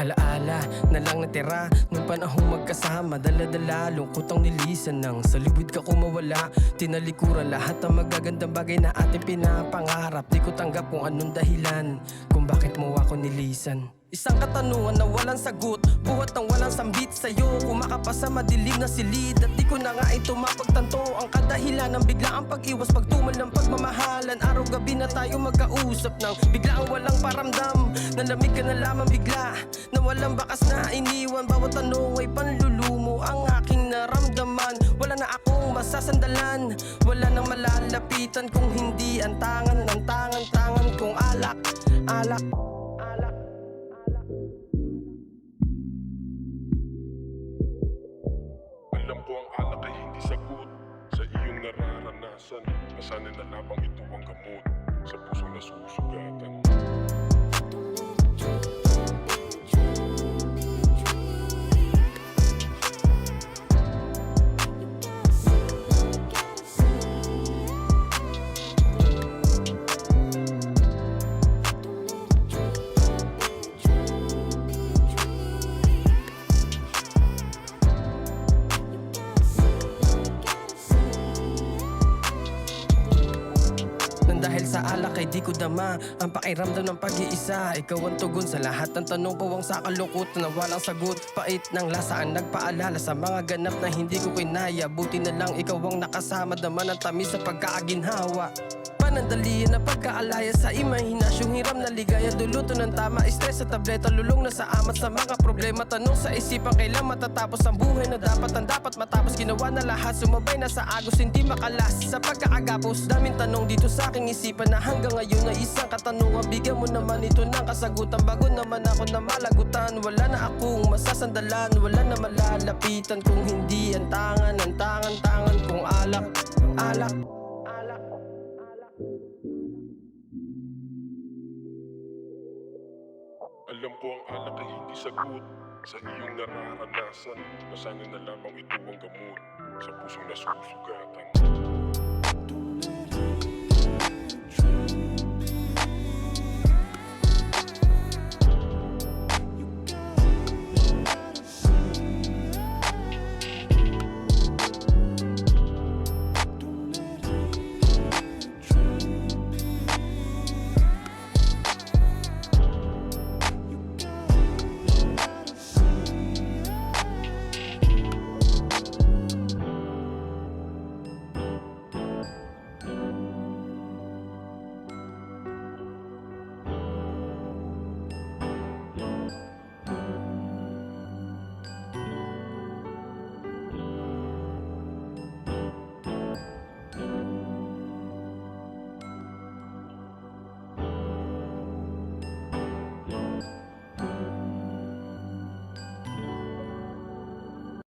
Alaala na lang natira nung panahong magkasama. Dala-dala, lungkot ang nilisan nang sa liwid ka kumawala. Tinalikuran lahat ng magagandang bagay na ating pinapangarap. Di ko tanggap kung anong dahilan kung bakit mo ako nilisan. Isang katanungan na walang sagot, buhat ng walang sambit sa'yo. Kumakapa sa madilim na silid at di ko na nga ito mapagtanto. Ang kadahilan ng biglaang pag-iwas, pagtumal ng pagmamahalan. Araw-gabi na tayo magkausap ng biglaang walang paramdam. Nalamig ka na lamang bigla, na walang bakas na iniwan. Bawat tanong ay panlulumo ang aking naramdaman. Wala na akong masasandalan, wala nang malalapitan kung hindi ang tangan kong alak. Alam ko ang alak ay hindi sagot sa iyong nararanasan. Nasanay na lamang ito ang gamot sa pusong nasusugatan. Dahil sa alak ay di ko dama ang pakiramdam ng pag-iisa. Ikaw ang tugon sa lahat ng tanong, pawang sa kalungkutan na walang sagot. Pait ng lasa ang nagpaalala sa mga ganap na hindi ko kinaya. Buti na lang ikaw ang nakasama, daman ang tamis sa pagkaaginhawa. Panandalian na pagkaalaya sa imahinasyong hiram na ligaya. Duluto ng tama, stress sa tableta, lulong na sa amat sa mga problema. Tanong sa isipan, kailan matatapos ang buhay na dapat ang dapat matapos. Ginawa na lahat, sumabay na sa agos, hindi makalas sa pagkaagapos. Daming tanong dito sa aking isipan na hanggang ngayon na isang katanungan. Bigyan mo naman ito ng kasagutan bago naman ako na malagutan. Wala na akong masasandalan, wala na malalapitan kung hindi ang tangan kong alak. Alam ko ang alak ay hindi sagot sa iyong nararanasan. Nasanay na lamang ito ang gamot sa pusong nasusugatan.